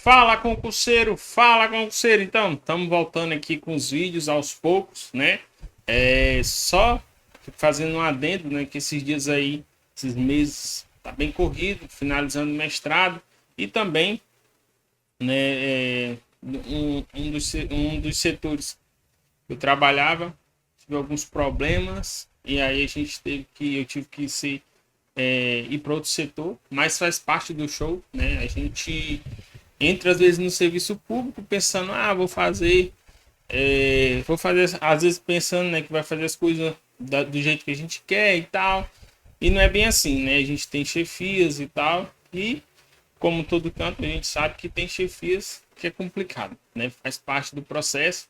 Fala concurseiro, fala concurseiro. Então, estamos voltando aqui com os vídeos aos poucos, né? Só fazendo um adendo, né? Que esses dias aí, esses meses, tá bem corrido, finalizando o mestrado e também, né? Um dos setores que eu trabalhava, tive alguns problemas e aí eu tive que ir para outro setor, mas faz parte do show, né? A gente entra às vezes no serviço público pensando, vou fazer, às vezes pensando, né, que vai fazer as coisas do jeito que a gente quer e tal, e não é bem assim, né? A gente tem chefias e tal, e como todo canto a gente sabe que tem chefias que é complicado, né? Faz parte do processo.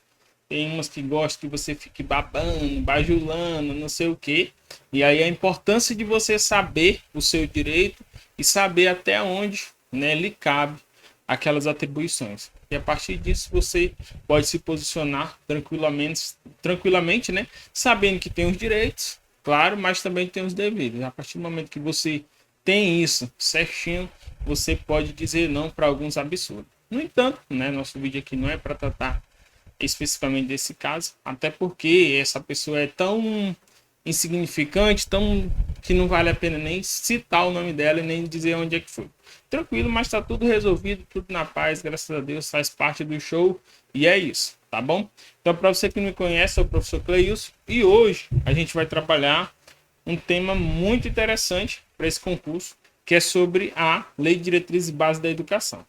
Tem umas que gostam que você fique babando, bajulando, não sei o quê. E aí a importância de você saber o seu direito e saber até onde, né, lhe cabe aquelas atribuições. E a partir disso você pode se posicionar tranquilamente, né, sabendo que tem os direitos, claro, mas também tem os deveres. A partir do momento que você tem isso certinho, você pode dizer não para alguns absurdos. No entanto, né, nosso vídeo aqui não é para tratar especificamente desse caso, até porque essa pessoa é tão insignificante, tão que não vale a pena nem citar o nome dela e nem dizer onde é que foi. Tranquilo, mas tá tudo resolvido, tudo na paz, graças a Deus, faz parte do show e é isso, tá bom? Então, para você que não me conhece, eu sou o professor Cleilson e hoje a gente vai trabalhar um tema muito interessante para esse concurso, que é sobre a Lei de Diretrizes e Bases da Educação,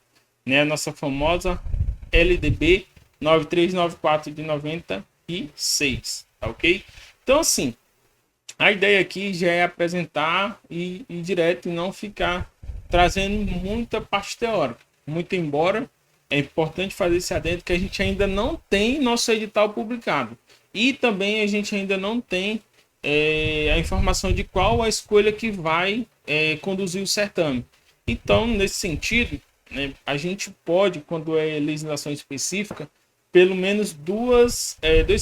né? A nossa famosa LDB 9394 de 96, tá ok? Então, assim, a ideia aqui já é apresentar e direto e não ficar trazendo muita parte teórica. Muito embora é importante fazer esse adendo que a gente ainda não tem nosso edital publicado. E também a gente ainda não tem a informação de qual a escolha que vai conduzir o certame. Então, nesse sentido, né, a gente pode, quando é legislação específica, pelo menos dois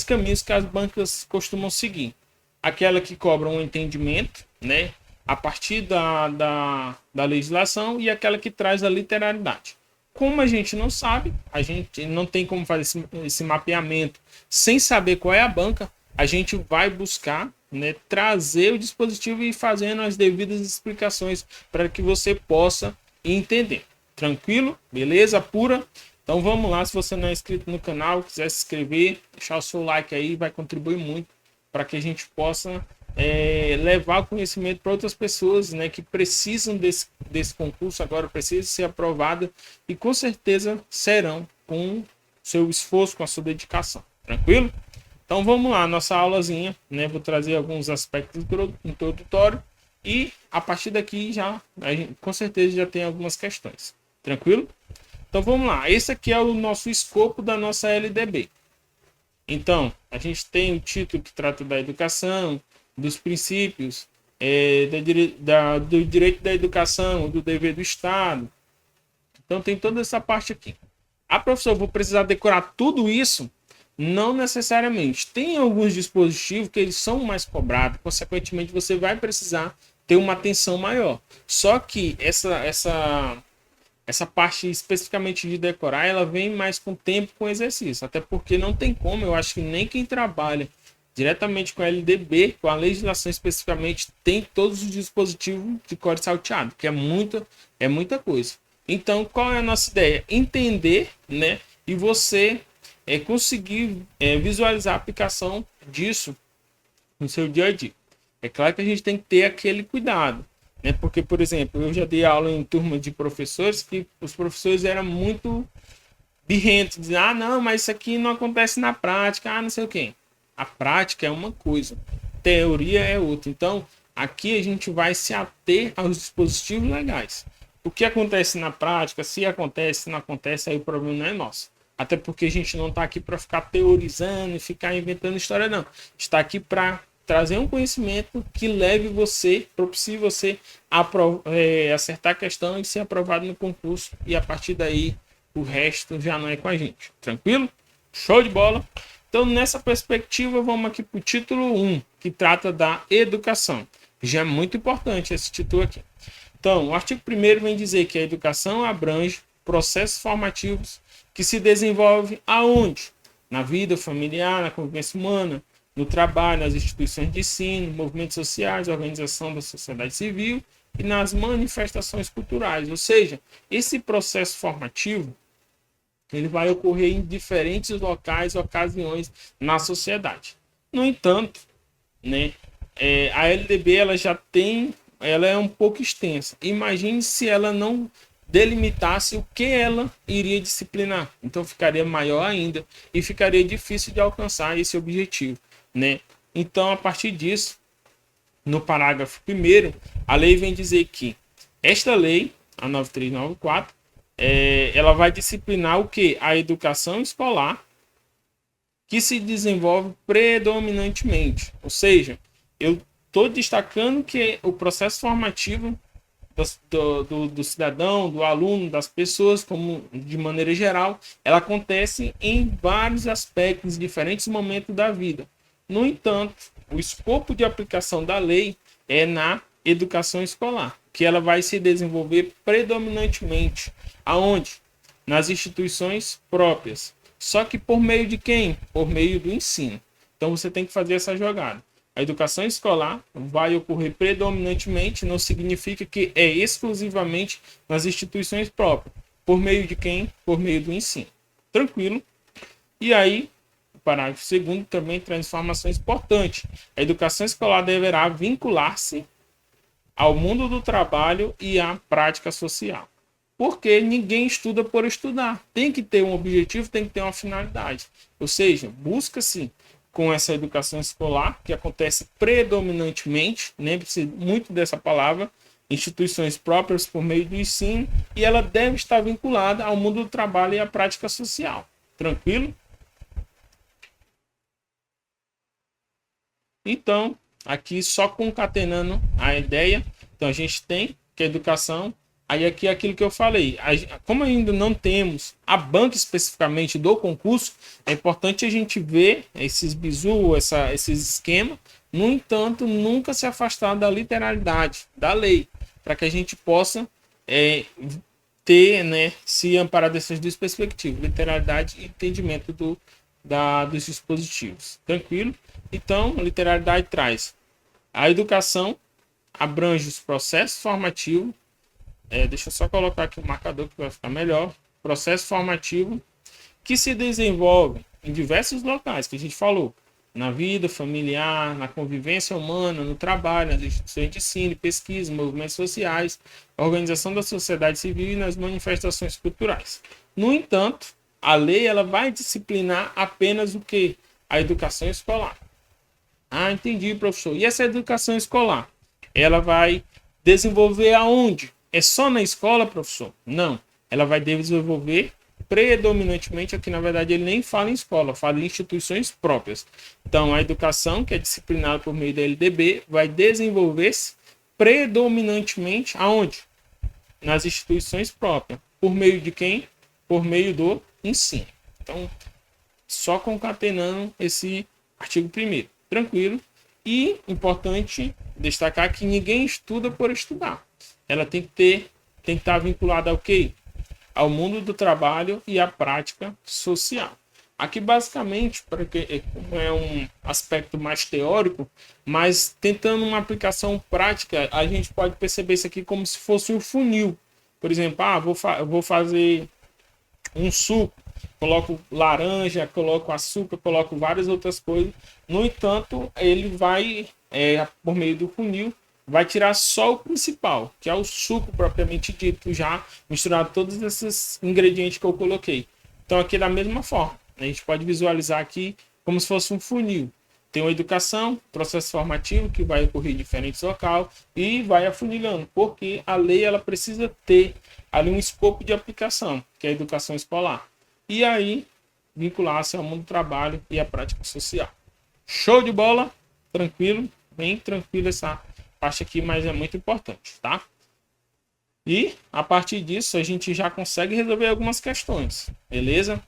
caminhos que as bancas costumam seguir. Aquela que cobra um entendimento, né, a partir da legislação, e aquela que traz a literalidade. Como a gente não sabe, a gente não tem como fazer esse mapeamento sem saber qual é a banca, a gente vai buscar, né, trazer o dispositivo e fazendo as devidas explicações para que você possa entender. Tranquilo? Beleza? Pura? Então vamos lá, se você não é inscrito no canal, quiser se inscrever, deixar o seu like aí, vai contribuir muito para que a gente possa levar o conhecimento para outras pessoas, né, que precisam desse concurso agora, precisam ser aprovadas e com certeza serão com seu esforço, com a sua dedicação. Tranquilo? Então vamos lá, nossa aulazinha, né, vou trazer alguns aspectos introdutórios e a partir daqui a gente, com certeza já tem algumas questões. Tranquilo? Então vamos lá, esse aqui é o nosso escopo da nossa LDB. Então, a gente tem o título que trata da educação, dos princípios, do direito da educação, do dever do Estado. Então tem toda essa parte aqui. Ah, professor, eu vou precisar decorar tudo isso? Não necessariamente. Tem alguns dispositivos que eles são mais cobrados, consequentemente você vai precisar ter uma atenção maior. Só que essa parte especificamente de decorar, ela vem mais com tempo, com exercício. Até porque não tem como, eu acho que nem quem trabalha diretamente com a LDB, com a legislação especificamente, tem todos os dispositivos de código salteado, que é muita coisa. Então, qual é a nossa ideia? Entender, né? E você conseguir visualizar a aplicação disso no seu dia a dia. É claro que a gente tem que ter aquele cuidado, né? Porque, por exemplo, eu já dei aula em turma de professores que os professores eram muito birrentos, dizendo, ah, não, mas isso aqui não acontece na prática, ah, não sei o quê. A prática é uma coisa, teoria é outra. Então, aqui a gente vai se ater aos dispositivos legais. O que acontece na prática, se acontece, se não acontece, aí o problema não é nosso. Até porque a gente não está aqui para ficar teorizando e ficar inventando história, não. Está aqui para trazer um conhecimento que leve você, propicie você a acertar a questão e ser aprovado no concurso. E a partir daí, o resto já não é com a gente. Tranquilo? Show de bola! Então, nessa perspectiva, vamos aqui para o título 1, que trata da educação. Já é muito importante esse título aqui. Então, o artigo 1º vem dizer que a educação abrange processos formativos que se desenvolvem aonde? Na vida familiar, na convivência humana, no trabalho, nas instituições de ensino, movimentos sociais, organização da sociedade civil e nas manifestações culturais. Ou seja, esse processo formativo ele vai ocorrer em diferentes locais, ocasiões na sociedade. No entanto, né, a LDB ela é um pouco extensa. Imagine se ela não delimitasse o que ela iria disciplinar. Então ficaria maior ainda e ficaria difícil de alcançar esse objetivo, né? Então, a partir disso, no parágrafo 1º, a lei vem dizer que esta lei, a 9394, ela vai disciplinar o que? A educação escolar, que se desenvolve predominantemente. Ou seja, eu estou destacando que o processo formativo do cidadão, do aluno, das pessoas, como de maneira geral, ela acontece em vários aspectos, em diferentes momentos da vida. No entanto, o escopo de aplicação da lei é na educação escolar, que ela vai se desenvolver predominantemente. Aonde? Nas instituições próprias. Só que por meio de quem? Por meio do ensino. Então você tem que fazer essa jogada. A educação escolar vai ocorrer predominantemente, não significa que é exclusivamente nas instituições próprias. Por meio de quem? Por meio do ensino. Tranquilo? E aí, o parágrafo 2º também traz informações importantes. A educação escolar deverá vincular-se ao mundo do trabalho e à prática social. Porque ninguém estuda por estudar. Tem que ter um objetivo, tem que ter uma finalidade. Ou seja, busca-se com essa educação escolar, que acontece predominantemente, lembre-se muito dessa palavra, instituições próprias por meio do ensino, e ela deve estar vinculada ao mundo do trabalho e à prática social. Tranquilo? Então, aqui só concatenando a ideia, então a gente tem que a educação, aí aqui é aquilo que eu falei, como ainda não temos a banca especificamente do concurso, é importante a gente ver esses bizus, esses esquemas, no entanto, nunca se afastar da literalidade, da lei, para que a gente possa ter, né, se amparar dessas duas perspectivas, literalidade e entendimento dos dispositivos. Tranquilo? Então, a literalidade traz a educação, abrange os processos formativos, deixa eu só colocar aqui o marcador que vai ficar melhor, processo formativo que se desenvolve em diversos locais, que a gente falou, na vida familiar, na convivência humana, no trabalho, nas instituições de ensino, pesquisa, movimentos sociais, organização da sociedade civil e nas manifestações culturais. No entanto, a lei ela vai disciplinar apenas o que? A educação escolar. Ah, entendi, professor. E essa educação escolar, ela vai desenvolver aonde? É só na escola, professor? Não. Ela vai desenvolver predominantemente, aqui na verdade ele nem fala em escola, fala em instituições próprias. Então a educação, que é disciplinada por meio da LDB, vai desenvolver-se predominantemente aonde? Nas instituições próprias. Por meio de quem? Por meio do ensino. Então, só concatenando esse artigo 1º. Tranquilo? E importante destacar que ninguém estuda por estudar. Ela tem que estar vinculada ao quê? Ao mundo do trabalho e à prática social. Aqui basicamente, porque é um aspecto mais teórico, mas tentando uma aplicação prática, a gente pode perceber isso aqui como se fosse um funil. Por exemplo, vou fazer um suco, coloco laranja, coloco açúcar, coloco várias outras coisas. No entanto, ele vai, por meio do funil, vai tirar só o principal, que é o suco propriamente dito, já misturado todos esses ingredientes que eu coloquei. Então aqui da mesma forma, a gente pode visualizar aqui como se fosse um funil. Tem uma educação, processo formativo que vai ocorrer em diferentes locais e vai afunilando, porque a lei ela precisa ter ali um escopo de aplicação, que é a educação escolar. E aí vincular-se ao mundo do trabalho e à prática social. Show de bola? Tranquilo? Bem tranquilo essa parte aqui, mas é muito importante, tá? E a partir disso a gente já consegue resolver algumas questões, beleza?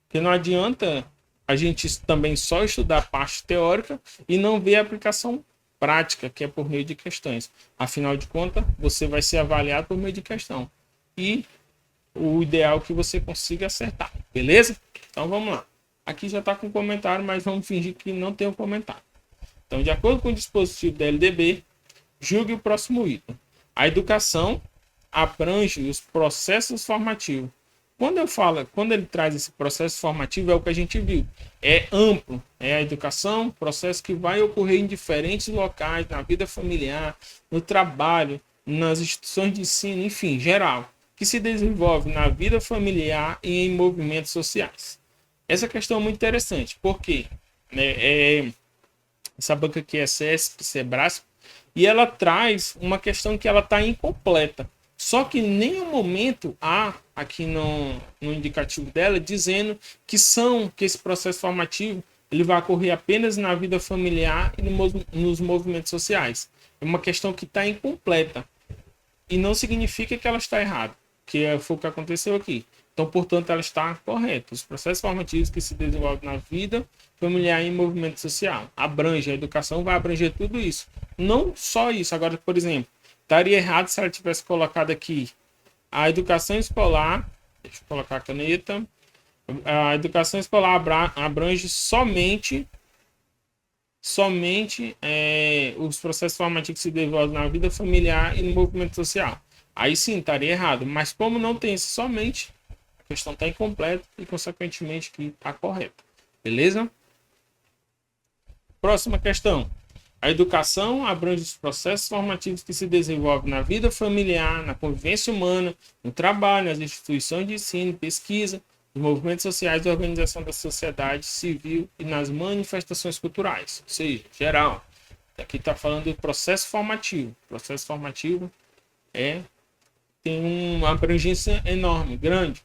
Porque não adianta a gente também só estudar a parte teórica e não ver a aplicação prática, que é por meio de questões. Afinal de contas, você vai ser avaliado por meio de questão. E o ideal é que você consiga acertar, beleza? Então vamos lá. Aqui já está com comentário, mas vamos fingir que não tem um comentário. Então, de acordo com o dispositivo da LDB, julgue o próximo item. A educação abrange os processos formativos. Quando ele traz esse processo formativo, é o que a gente viu. É amplo, é a educação, processo que vai ocorrer em diferentes locais, na vida familiar, no trabalho, nas instituições de ensino, enfim, geral, que se desenvolve na vida familiar e em movimentos sociais. Essa questão é muito interessante, porque essa banca aqui é CESP, Sebrasp, e ela traz uma questão que ela está incompleta. Só que em nenhum momento há aqui no indicativo dela dizendo que esse processo formativo ele vai ocorrer apenas na vida familiar e nos movimentos sociais. É uma questão que está incompleta e não significa que ela está errada, que foi o que aconteceu aqui. Então, portanto, ela está correta. Os processos formativos que se desenvolvem na vida familiar e movimento social abrange a educação, vai abranger tudo isso. Não só isso. Agora, por exemplo, estaria errado se ela tivesse colocado aqui a educação escolar. Deixa eu colocar a caneta. A educação escolar abrange somente os processos formativos que se desenvolvem na vida familiar e no movimento social. Aí sim, estaria errado. Mas como não tem esse somente, a questão está incompleta e, consequentemente, que está correta. Beleza? Próxima questão. A educação abrange os processos formativos que se desenvolvem na vida familiar, na convivência humana, no trabalho, nas instituições de ensino, pesquisa, nos movimentos sociais e organização da sociedade civil e nas manifestações culturais. Ou seja, geral. Aqui está falando do processo formativo. O processo formativo tem uma abrangência enorme, grande,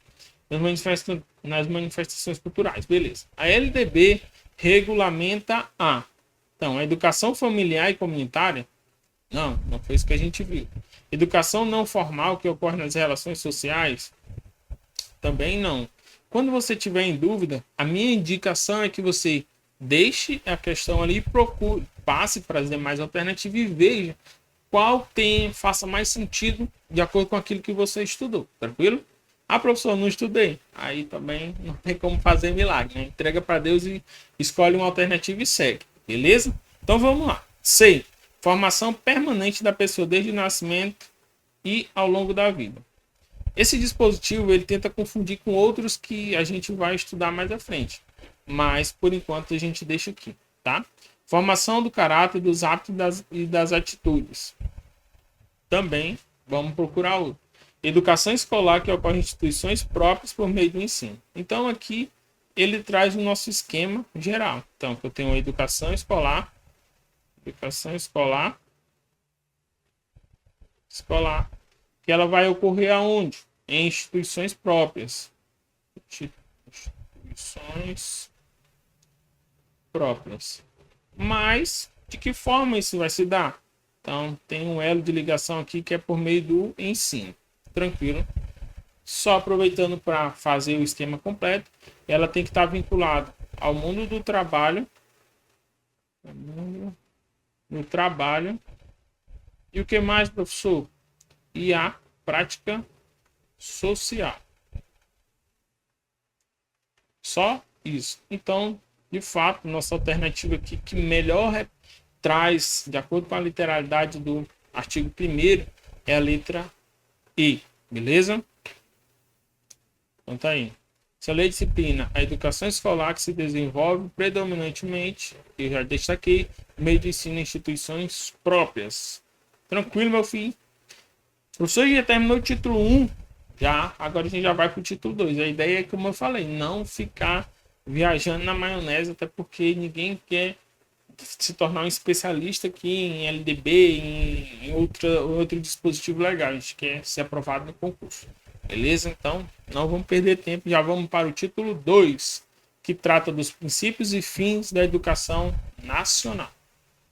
nas manifestações culturais. Beleza. A LDB regulamenta Então, a educação familiar e comunitária, não foi isso que a gente viu. Educação não formal que ocorre nas relações sociais, também não. Quando você tiver em dúvida, a minha indicação é que você deixe a questão ali e passe para as demais alternativas e veja qual faça mais sentido de acordo com aquilo que você estudou, tranquilo? Professor, não estudei. Aí também não tem como fazer milagre, né? Entrega para Deus e escolhe uma alternativa e segue. Beleza? Então vamos lá. C. Formação permanente da pessoa desde o nascimento e ao longo da vida. Esse dispositivo ele tenta confundir com outros que a gente vai estudar mais à frente. Mas por enquanto a gente deixa aqui, tá? Formação do caráter, dos hábitos e das atitudes. Também vamos procurar outro. Educação escolar que ocorre em instituições próprias por meio do ensino. Então aqui ele traz o nosso esquema geral. Então, eu tenho a educação escolar, que ela vai ocorrer aonde? Em instituições próprias. Instituições próprias. Mas, de que forma isso vai se dar? Então, tem um elo de ligação aqui que é por meio do ensino. Tranquilo. Só aproveitando para fazer o esquema completo, ela tem que estar vinculada ao mundo do trabalho, no trabalho, e o que mais, professor? E a prática social. Só isso. Então, de fato, nossa alternativa aqui que melhor traz, de acordo com a literalidade do artigo 1º, é a letra E. Beleza? Então tá aí. Essa lei disciplina a educação escolar que se desenvolve predominantemente, eu já destaquei, no meio de ensino em instituições próprias. Tranquilo, meu filho? O professor já terminou o título 1, agora a gente já vai para o título 2. A ideia é, como eu falei, não ficar viajando na maionese, até porque ninguém quer se tornar um especialista aqui em LDB, em outro dispositivo legal. A gente quer ser aprovado no concurso. Beleza? Então, não vamos perder tempo. Já vamos para o título 2, que trata dos princípios e fins da educação nacional.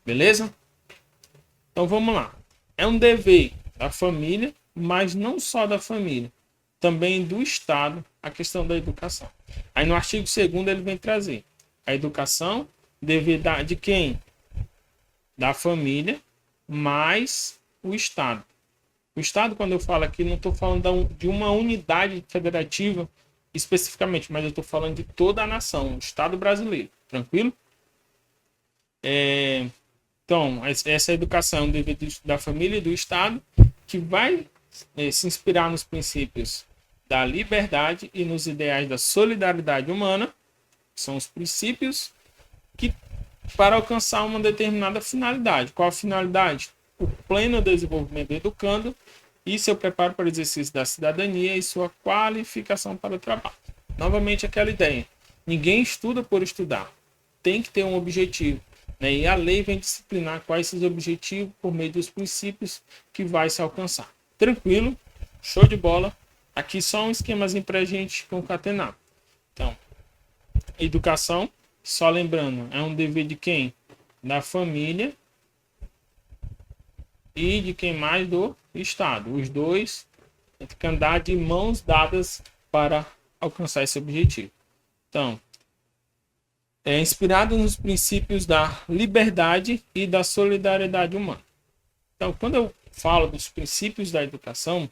Beleza? Então, vamos lá. É um dever da família, mas não só da família, também do Estado, a questão da educação. Aí no artigo 2º ele vem trazer a educação, dever de quem? Da família, mais o Estado. O Estado, quando eu falo aqui, não estou falando de uma unidade federativa especificamente, mas eu estou falando de toda a nação, o Estado brasileiro. Tranquilo? Então, essa educação é um dever da família e do Estado, que vai se inspirar nos princípios da liberdade e nos ideais da solidariedade humana, que são os princípios que para alcançar uma determinada finalidade. Qual a finalidade? O pleno desenvolvimento do educando e seu preparo para o exercício da cidadania e sua qualificação para o trabalho. Novamente aquela ideia. Ninguém estuda por estudar. Tem que ter um objetivo. Né? E a lei vem disciplinar quais esses objetivos por meio dos princípios que vai se alcançar. Tranquilo? Show de bola. Aqui só um esquemazinho para a gente concatenar. Então, educação, só lembrando, é um dever de quem? Da família e de quem mais? Do Estado. Os dois têm que andar de mãos dadas para alcançar esse objetivo. Então, é inspirado nos princípios da liberdade e da solidariedade humana. Então, quando eu falo dos princípios da educação,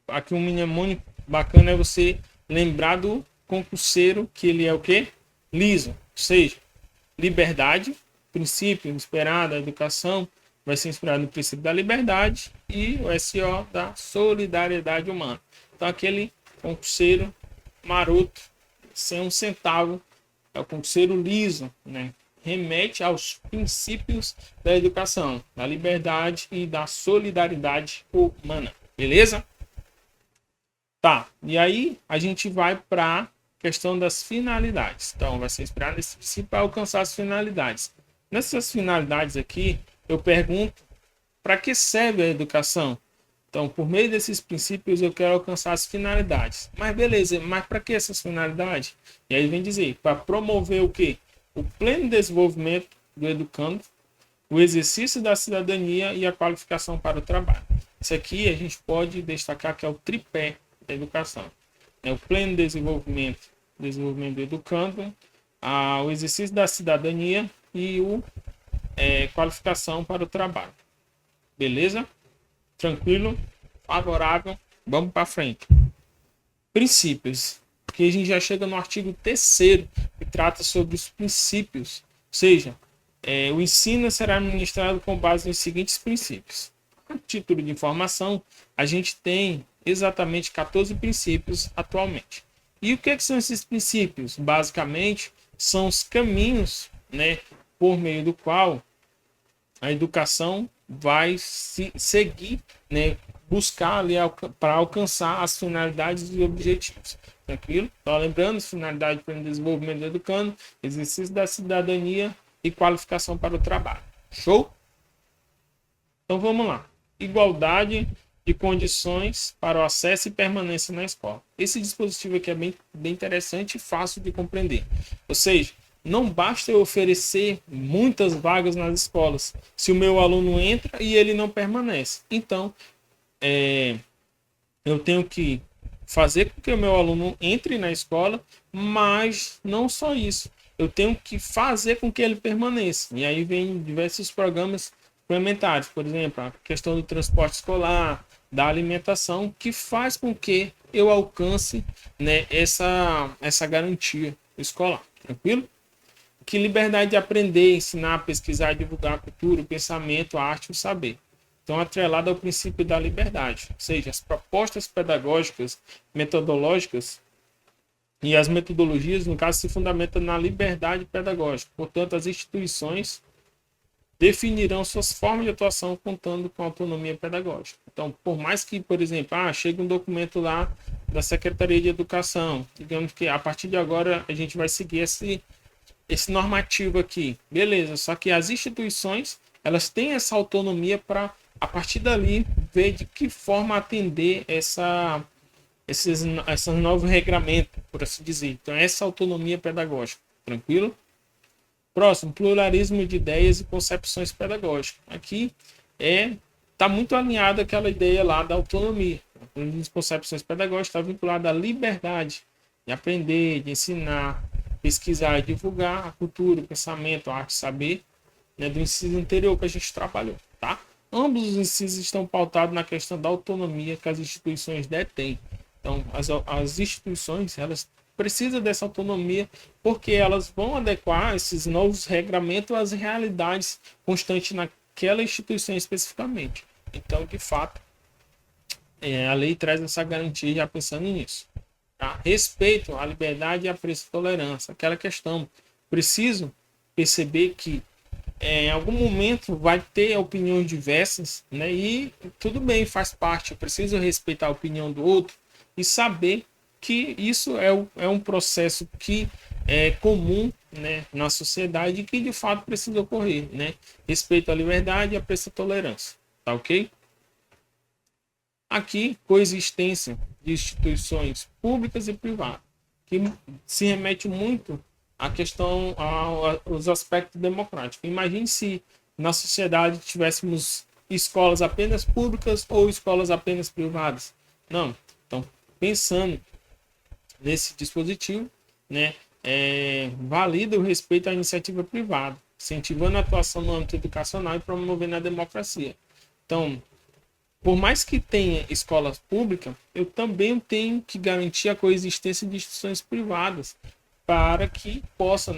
aqui um mnemônico bacana é você lembrar do concurseiro, que ele é o quê? Liso. Ou seja, liberdade, princípio inspirado da educação, vai ser inspirado no princípio da liberdade e o SO da solidariedade humana. Então, aquele concurseiro maroto, sem um centavo, é o concurseiro liso, né? Remete aos princípios da educação, da liberdade e da solidariedade humana. Beleza? Tá, e aí a gente vai para a questão das finalidades. Então, vai ser inspirado nesse princípio para alcançar as finalidades. Nessas finalidades aqui, eu pergunto, para que serve a educação? Então, por meio desses princípios, eu quero alcançar as finalidades. Mas beleza, mas para que essas finalidades? E aí vem dizer, para promover o quê? O pleno desenvolvimento do educando, o exercício da cidadania e a qualificação para o trabalho. Isso aqui a gente pode destacar que é o tripé da educação. É o pleno desenvolvimento do educando, o exercício da cidadania e a qualificação para o trabalho. Beleza? Tranquilo? Favorável? Vamos para frente. Princípios. Aqui a gente já chega no artigo 3º, que trata sobre os princípios. Ou seja, o ensino será ministrado com base nos seguintes princípios. A título de informação, a gente tem exatamente 14 princípios atualmente. E o que são esses princípios? Basicamente, são os caminhos, né, por meio do qual a educação vai se seguir, né, buscar ali para alcançar as finalidades e objetivos. Tranquilo? Então, lembrando, finalidade para o desenvolvimento do educando, exercício da cidadania e qualificação para o trabalho. Show? Então vamos lá. Igualdade de condições para o acesso e permanência na escola. Esse dispositivo aqui é bem interessante e fácil de compreender. Ou seja, não basta eu oferecer muitas vagas nas escolas se o meu aluno entra e ele não permanece. Então, eu tenho que fazer com que o meu aluno entre na escola, mas não só isso. Eu tenho que fazer com que ele permaneça. E aí vem diversos programas complementares, por exemplo, a questão do transporte escolar, da alimentação, que faz com que eu alcance, né, essa garantia escolar. Tranquilo? Que liberdade de aprender, ensinar, pesquisar, divulgar a cultura, o pensamento, a arte e o saber. Então, atrelado ao princípio da liberdade. Ou seja, as propostas pedagógicas, metodológicas e as metodologias, no caso, se fundamentam na liberdade pedagógica. Portanto, as instituições definirão suas formas de atuação contando com autonomia pedagógica. Então, por mais que, por exemplo, chega um documento lá da Secretaria de Educação, digamos que a partir de agora a gente vai seguir esse normativo aqui. Beleza, só que as instituições, elas têm essa autonomia para, a partir dali, ver de que forma atender esses novos regramentos, por assim dizer. Então, essa autonomia pedagógica. Tranquilo? Próximo, pluralismo de ideias e concepções pedagógicas. Aqui está muito alinhado aquela ideia lá da autonomia. As concepções pedagógicas está vinculada à liberdade de aprender, de ensinar, pesquisar e divulgar a cultura, o pensamento, a arte, saber, né, do ensino anterior que a gente trabalhou, tá? ambos os incisos estão pautados na questão da autonomia que as instituições detêm. Então, as instituições, elas precisam dessa autonomia porque elas vão adequar esses novos regramentos às realidades constantes naquela instituição especificamente. Então, de fato, a lei traz essa garantia já pensando nisso. Tá? Respeito à liberdade e apreço à tolerância. Aquela questão. Preciso perceber que em algum momento vai ter opiniões diversas, né? E tudo bem, faz parte. Eu preciso respeitar a opinião do outro e saber que isso é um processo que é comum, né, na sociedade e que de fato precisa ocorrer, né? Respeito à liberdade e apreço à tolerância. Tá ok? Aqui, coexistência de instituições públicas e privadas, que se remete muito à questão, aos aspectos democráticos. Imagine se na sociedade tivéssemos escolas apenas públicas ou escolas apenas privadas. Não. Então, pensando nesse dispositivo, né, valida o respeito à iniciativa privada, incentivando a atuação no âmbito educacional e promovendo a democracia. Então, por mais que tenha escolas públicas, eu também tenho que garantir a coexistência de instituições privadas para que possa,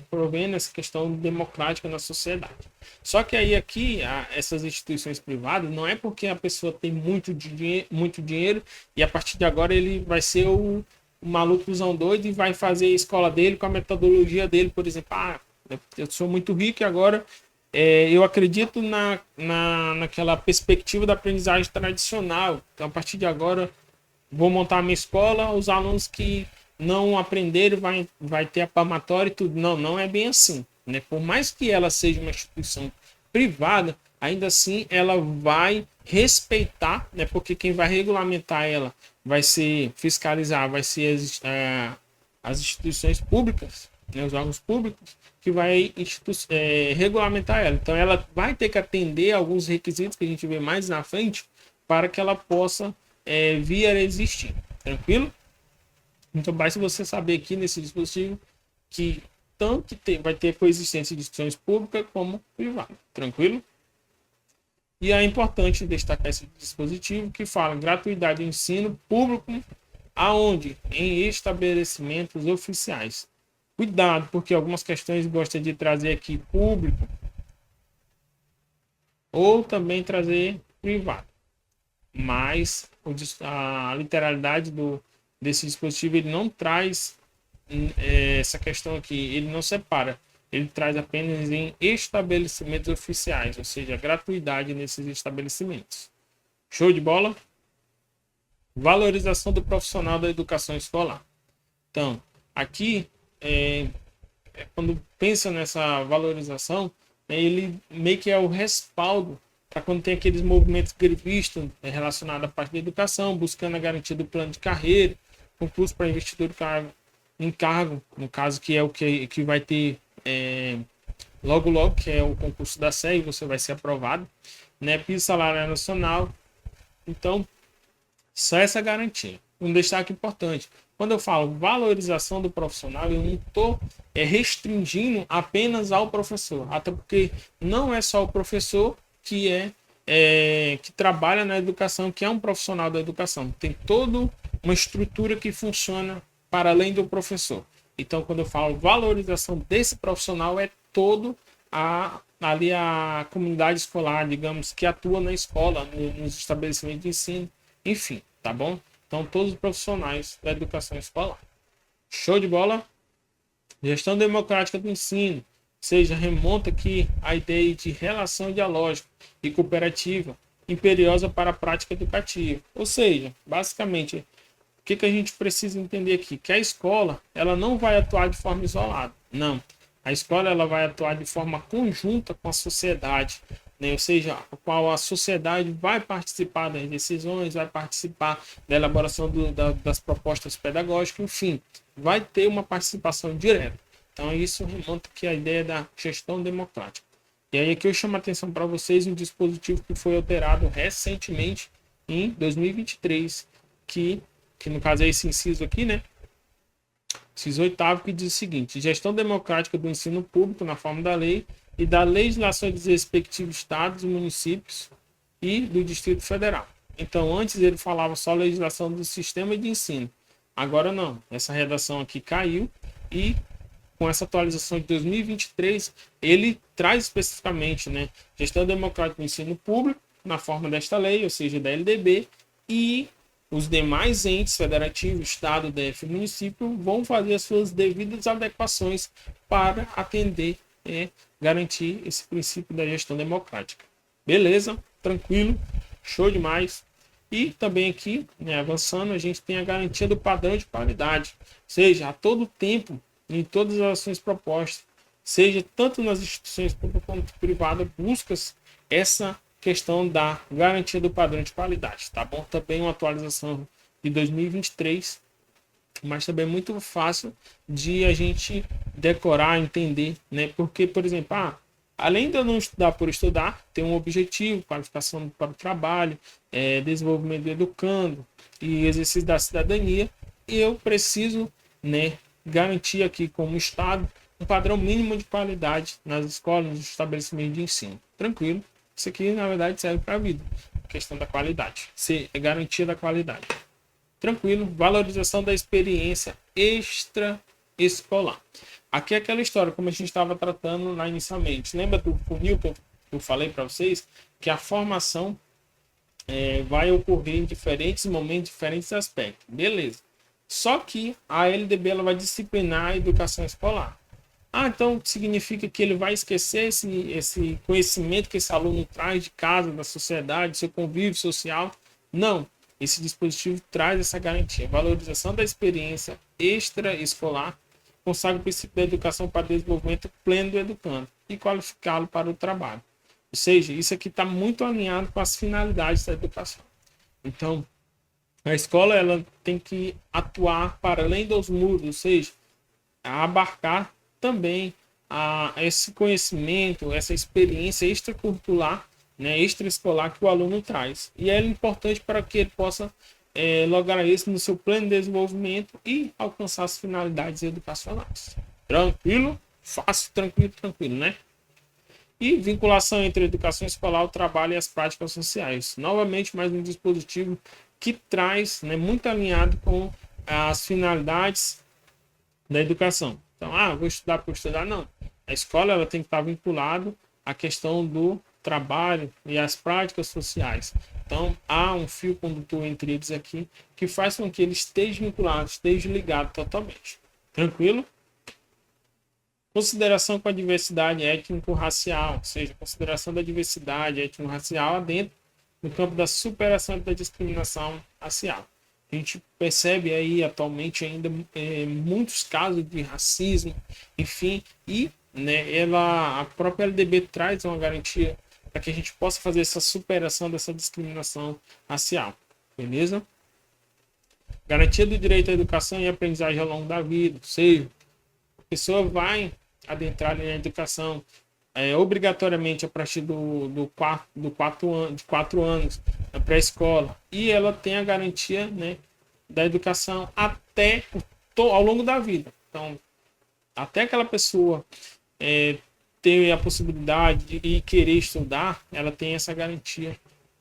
provendo essa questão democrática na sociedade. Só que aí aqui, essas instituições privadas, não é porque a pessoa tem muito dinheiro e a partir de agora ele vai ser o malucozão doido e vai fazer a escola dele com a metodologia dele, por exemplo. Eu sou muito rico e agora eu acredito naquela perspectiva da aprendizagem tradicional. Então, a partir de agora, vou montar a minha escola, os alunos que não aprenderam vai ter a palmatória e tudo. Não, não é bem assim, né? Por mais que ela seja uma instituição privada, ainda assim ela vai respeitar, né? Porque quem vai regulamentar ela vai ser as instituições públicas, né? Os órgãos públicos que vai regulamentar ela. Então ela vai ter que atender alguns requisitos que a gente vê mais na frente para que ela possa vir a existir. Tranquilo? Então basta você saber aqui nesse dispositivo que tanto vai ter coexistência de instituições públicas como privadas. Tranquilo? E é importante destacar esse dispositivo que fala gratuidade de ensino público aonde? Em estabelecimentos oficiais. Cuidado, porque algumas questões gostam de trazer aqui público ou também trazer privado. Mas a literalidade desse dispositivo ele não traz essa questão aqui, ele não separa. Ele traz apenas em estabelecimentos oficiais, ou seja, gratuidade nesses estabelecimentos. Show de bola? Valorização do profissional da educação escolar. Então, aqui, quando pensa nessa valorização, ele meio que é o respaldo para quando tem aqueles movimentos grevistas relacionados à parte da educação, buscando a garantia do plano de carreira, concurso para investidor em cargo, no caso que é o que vai ter logo, que é o concurso da SEI, você vai ser aprovado, né? Piso salarial nacional. Então, só essa garantia. Um destaque importante. Quando eu falo valorização do profissional, eu não estou restringindo apenas ao professor. Até porque não é só o professor que que trabalha na educação, que é um profissional da educação. Tem toda uma estrutura que funciona para além do professor. Então, quando eu falo valorização desse profissional, é todo ali a comunidade escolar, digamos, que atua na escola, nos estabelecimentos de ensino, enfim, tá bom? Então, todos os profissionais da educação escolar. Show de bola? Gestão democrática do ensino, seja, remonta aqui a ideia de relação dialógica e cooperativa imperiosa para a prática educativa. Ou seja, basicamente, o que a gente precisa entender aqui? Que a escola ela não vai atuar de forma isolada. Não. A escola ela vai atuar de forma conjunta com a sociedade, né? Ou seja, a qual a sociedade vai participar das decisões, vai participar da elaboração das propostas pedagógicas, enfim, vai ter uma participação direta. Então, isso remonta aqui a ideia da gestão democrática. E aí aqui eu chamo a atenção para vocês um dispositivo que foi alterado recentemente em 2023, que no caso é esse inciso aqui, né? Inciso 8º, que diz o seguinte: gestão democrática do ensino público na forma da lei e da legislação dos respectivos estados e municípios e do Distrito Federal. Então, antes ele falava só legislação do sistema de ensino. Agora não. Essa redação aqui caiu e com essa atualização de 2023, ele traz especificamente, né, gestão democrática do ensino público na forma desta lei, ou seja, da LDB, e os demais entes federativos, Estado, DF e município vão fazer as suas devidas adequações para atender e garantir esse princípio da gestão democrática. Beleza? Tranquilo? Show demais! E também aqui, né, avançando, a gente tem a garantia do padrão de qualidade, ou seja, a todo tempo, em todas as ações propostas, seja tanto nas instituições públicas quanto privadas, busca essa questão da garantia do padrão de qualidade, tá bom? Também uma atualização de 2023, mas também é muito fácil de a gente decorar, entender, né? Porque, por exemplo, além de eu não estudar por estudar, tem um objetivo, qualificação para o trabalho, desenvolvimento do educando e exercício da cidadania, e eu preciso, né, garantir aqui como Estado um padrão mínimo de qualidade nas escolas, nos estabelecimentos de ensino. Tranquilo? Isso aqui, na verdade, serve para a vida. A questão da qualidade. É garantia da qualidade. Tranquilo? Valorização da experiência extraescolar. Aqui é aquela história, como a gente estava tratando lá inicialmente. Lembra do funil que eu falei para vocês? Que a formação vai ocorrer em diferentes momentos, diferentes aspectos. Beleza. Só que a LDB ela vai disciplinar a educação escolar. Então significa que ele vai esquecer esse conhecimento que esse aluno traz de casa, da sociedade, seu convívio social? Não. Esse dispositivo traz essa garantia. Valorização da experiência extraescolar, consagra o princípio da educação para o desenvolvimento pleno do educando e qualificá-lo para o trabalho. Ou seja, isso aqui está muito alinhado com as finalidades da educação. Então, a escola ela tem que atuar para além dos muros, ou seja, abarcar também esse conhecimento, essa experiência extracurricular, né, extraescolar que o aluno traz. E é importante para que ele possa lograr isso no seu pleno desenvolvimento e alcançar as finalidades educacionais. Tranquilo? Fácil, tranquilo, né? E vinculação entre a educação escolar, o trabalho e as práticas sociais. Novamente, mais um dispositivo que traz, né, muito alinhado com as finalidades da educação. Então, vou estudar por estudar? Não. A escola ela tem que estar vinculada à questão do trabalho e às práticas sociais. Então, há um fio condutor entre eles aqui que faz com que ele esteja vinculado, esteja ligado totalmente. Tranquilo? Consideração com a diversidade étnico-racial, ou seja, consideração da diversidade étnico-racial dentro do campo da superação da discriminação racial. A gente percebe aí atualmente ainda muitos casos de racismo, enfim, e né, a própria LDB traz uma garantia para que a gente possa fazer essa superação dessa discriminação racial, beleza? Garantia do direito à educação e aprendizagem ao longo da vida, ou seja, a pessoa vai adentrar na educação obrigatoriamente a partir de 4 anos na pré-escola, e ela tem a garantia, né, da educação até ao longo da vida. Então, até aquela pessoa ter a possibilidade de querer estudar, ela tem essa garantia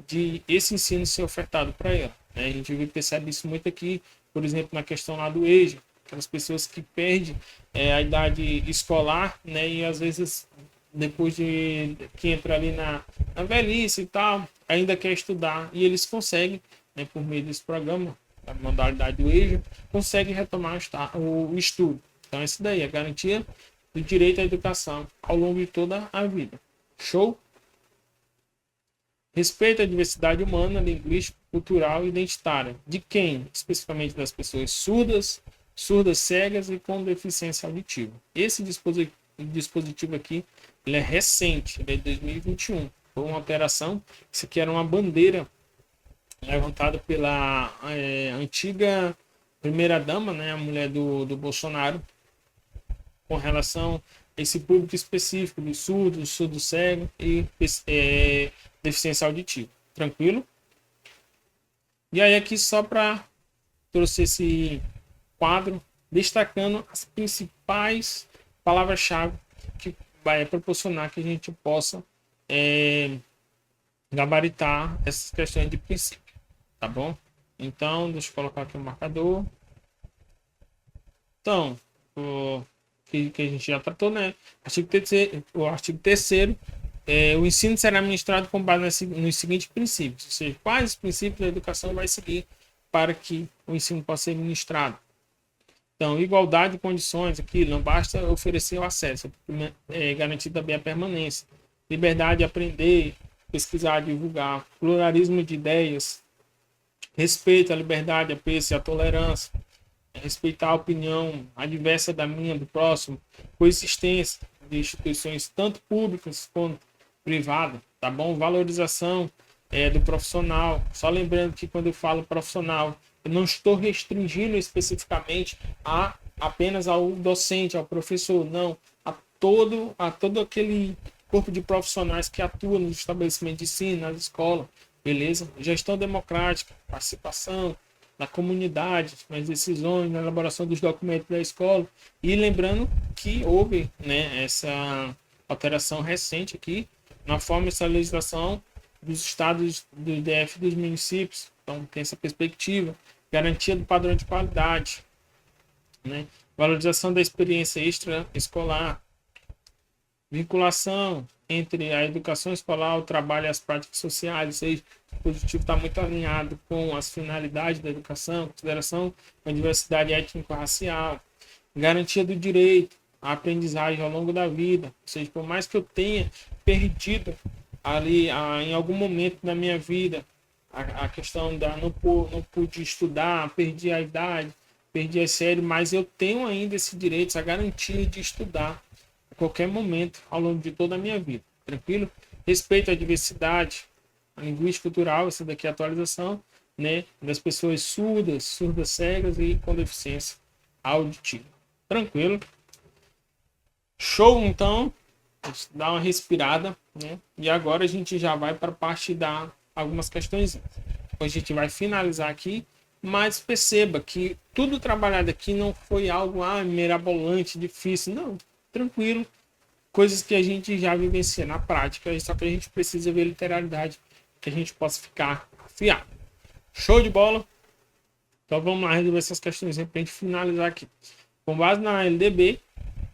de esse ensino ser ofertado para ela, né? A gente percebe isso muito aqui, por exemplo, na questão lá do EJA, aquelas pessoas que perdem a idade escolar, né, e às vezes depois que entra ali na velhice e tal, ainda quer estudar, e eles conseguem, né, por meio desse programa, da modalidade do EJA, conseguem retomar o estudo. Então, isso daí é a garantia do direito à educação ao longo de toda a vida. Show? Respeito à diversidade humana, linguística, cultural e identitária. De quem? Especificamente das pessoas surdas, cegas e com deficiência auditiva. Esse dispositivo aqui, ele é recente, ele é de 2021. Foi uma alteração. Isso aqui era uma bandeira levantada pela antiga primeira-dama, né, a mulher do Bolsonaro, com relação a esse público específico de surdo cego e deficiência auditiva. Tranquilo? E aí aqui só para trouxe esse quadro destacando as principais palavras-chave que vai proporcionar que a gente possa gabaritar essas questões de princípio, tá bom? Então, deixa eu colocar aqui o marcador. Então, que a gente já tratou, né? O artigo 3º, o ensino será ministrado com base nos seguintes princípios, ou seja, quais os princípios da educação vai seguir para que o ensino possa ser ministrado. Então, igualdade de condições, aqui não basta oferecer o acesso, garantir também a permanência, liberdade de aprender, pesquisar, divulgar, pluralismo de ideias, respeito à liberdade, apreço e à tolerância, respeitar a opinião adversa da minha, do próximo, coexistência de instituições tanto públicas quanto privadas, tá bom? Valorização do profissional. Só lembrando que quando eu falo profissional, eu não estou restringindo especificamente apenas ao docente, ao professor, não, a todo aquele corpo de profissionais que atua nos estabelecimentos de ensino, nas escolas, beleza? Gestão democrática, participação na comunidade, nas decisões, na elaboração dos documentos da escola. E lembrando que houve, né, essa alteração recente aqui na forma dessa legislação dos estados do DF dos municípios. Então tem essa perspectiva, garantia do padrão de qualidade, né? Valorização da experiência extraescolar, vinculação entre a educação escolar, o trabalho e as práticas sociais. Ou seja, o dispositivo está muito alinhado com as finalidades da educação, consideração com a diversidade étnico-racial, garantia do direito à aprendizagem ao longo da vida. Ou seja, por mais que eu tenha perdido ali em algum momento da minha vida a questão da não pude estudar, perdi a idade, perdi a série, mas eu tenho ainda esse direito, essa garantia de estudar a qualquer momento ao longo de toda a minha vida, tranquilo? Respeito à diversidade, a linguística cultural, essa daqui é a atualização, né, das pessoas surdas, cegas e com deficiência auditiva, tranquilo? Show, então, dá uma respirada, né? E agora a gente já vai para a parte da algumas questões. Depois a gente vai finalizar aqui, mas perceba que tudo trabalhado aqui não foi algo mirabolante, difícil, não, tranquilo, coisas que a gente já vivencia na prática, só que a gente precisa ver literalidade que a gente possa ficar afiado. Show de bola? Então vamos lá resolver essas questões para a gente finalizar aqui. Com base na LDB,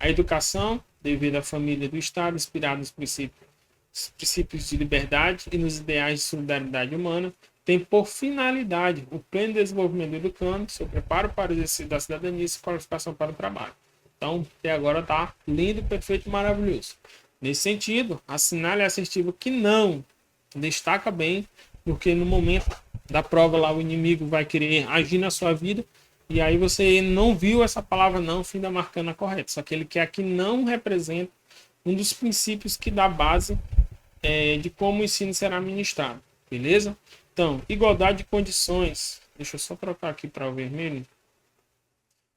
a educação, devido à família do Estado, inspirada nos princípios de liberdade e nos ideais de solidariedade humana, tem por finalidade o pleno desenvolvimento do educando, seu preparo para o exercício da cidadania e sua qualificação para o trabalho. Então, até agora tá lindo, perfeito, maravilhoso. Nesse sentido, assinale assertivo que não destaca bem, porque no momento da prova lá o inimigo vai querer agir na sua vida e aí você não viu essa palavra não, finda marcando a correta. Só que ele quer que não representa um dos princípios que dá base de como o ensino será ministrado, beleza? Então, igualdade de condições. Deixa eu só trocar aqui para o vermelho.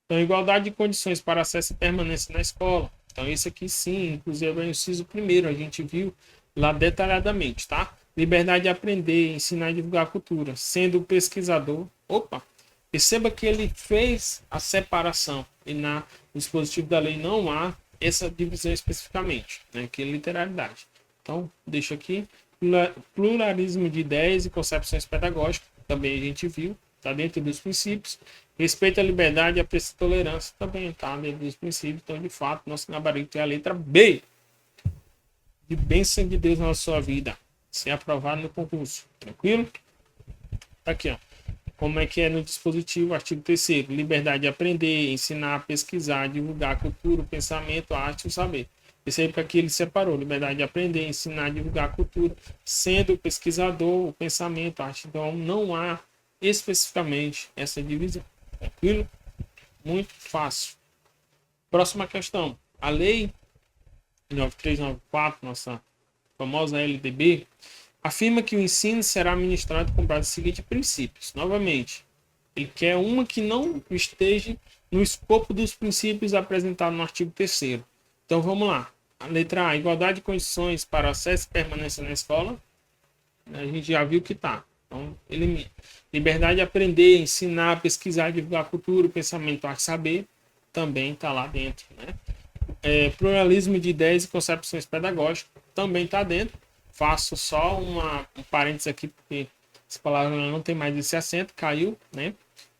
Então, igualdade de condições para acesso e permanência na escola. Então, esse aqui sim, inclusive é o inciso primeiro, a gente viu lá detalhadamente, tá? Liberdade de aprender, ensinar e divulgar a cultura. Sendo o pesquisador... Opa! Perceba que ele fez a separação e no dispositivo da lei não há essa divisão especificamente, né? Que é literalidade. Então, deixa aqui. Pluralismo de ideias e concepções pedagógicas, também a gente viu, está dentro dos princípios. Respeito à liberdade e à tolerância, também está dentro dos princípios. Então, de fato, nosso gabarito é a letra B. De bênção de Deus na sua vida. Ser aprovado no concurso. Tranquilo? Aqui, ó. Como é que é no dispositivo, artigo 3º. Liberdade de aprender, ensinar, pesquisar, divulgar a cultura, o pensamento, a arte e o saber. Percebe que aqui ele separou. Liberdade de aprender, ensinar, divulgar a cultura, sendo o pesquisador, o pensamento, a arte. Então, não há especificamente essa divisão. Tranquilo? Muito fácil. Próxima questão. A lei 9394, nossa famosa LDB, afirma que o ensino será ministrado com base nos seguintes princípios. Novamente, ele quer uma que não esteja no escopo dos princípios apresentados no artigo 3º. Então vamos lá. A letra A, igualdade de condições para acesso e permanência na escola. A gente já viu que está. Então, elimina. Liberdade de aprender, ensinar, pesquisar, divulgar a cultura, o pensamento, arte e saber. Também está lá dentro, né? Pluralismo de ideias e concepções pedagógicas também está dentro. Faço só um parênteses aqui, porque essa palavra não tem mais esse acento, caiu, né?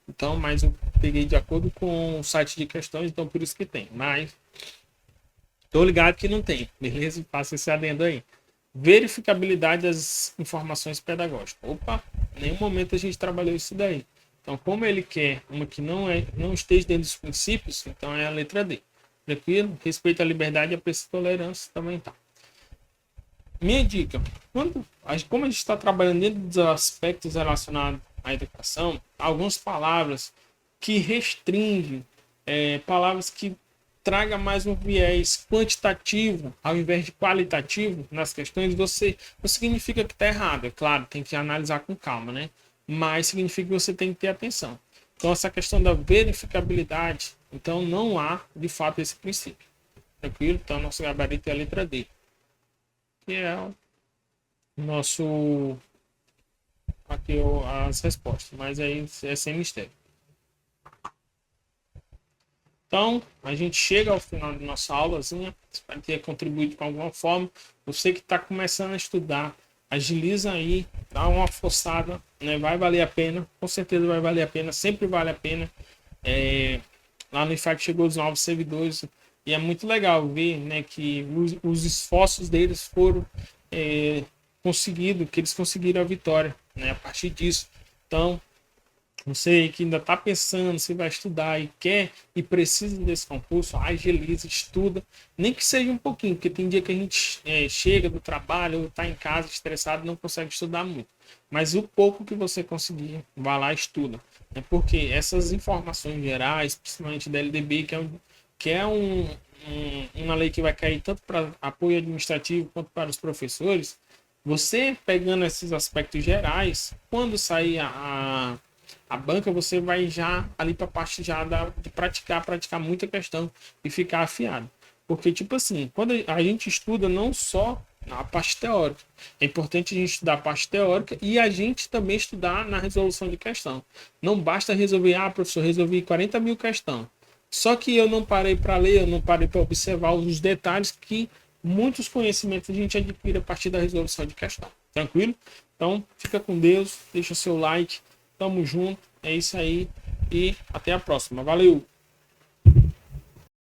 Então, mas eu peguei de acordo com o site de questões, então por isso que tem. Mas tô ligado que não tem, beleza? Passa esse adendo aí. Verificabilidade das informações pedagógicas. Opa, em nenhum momento a gente trabalhou isso daí. Então, como ele quer uma que não esteja dentro dos princípios, então é a letra D. Tranquilo? Respeito à liberdade e à tolerância também tá. Minha dica, como a gente está trabalhando dentro dos aspectos relacionados à educação, algumas palavras que restringem, palavras que traga mais um viés quantitativo ao invés de qualitativo nas questões, você não significa que está errado, é claro, tem que analisar com calma, né? Mas significa que você tem que ter atenção. Então, essa questão da verificabilidade, então não há de fato esse princípio. Tranquilo? Então, nosso gabarito é a letra D, que é o nosso aqui as respostas, mas aí é sem mistério. Então, a gente chega ao final da nossa aulazinha. Espero ter contribuído com alguma forma. Você que está começando a estudar, agiliza aí, dá uma forçada, né? Vai valer a pena, com certeza vai valer a pena, sempre vale a pena. Lá no IFAC chegou os novos servidores e é muito legal ver, né, que os esforços deles foram conseguidos, que eles conseguiram a vitória, né, a partir disso. Então, você que ainda está pensando se vai estudar e quer e precisa desse concurso, agiliza, estuda, nem que seja um pouquinho, porque tem dia que a gente chega do trabalho ou está em casa estressado e não consegue estudar muito. Mas o pouco que você conseguir, vá lá e estuda. Porque essas informações gerais, principalmente da LDB, que é uma lei que vai cair tanto para apoio administrativo quanto para os professores, você pegando esses aspectos gerais, quando sair a banca, você vai já ali para a parte já de praticar muita questão e ficar afiado. Porque, tipo assim, quando a gente estuda não só na parte teórica, é importante a gente estudar a parte teórica e a gente também estudar na resolução de questão. Não basta resolver, professor, resolvi 40 mil questões. Só que eu não parei para ler, eu não parei para observar os detalhes que muitos conhecimentos a gente adquire a partir da resolução de questão. Tranquilo? Então, fica com Deus, deixa o seu like. Tamo junto, é isso aí e até a próxima. Valeu!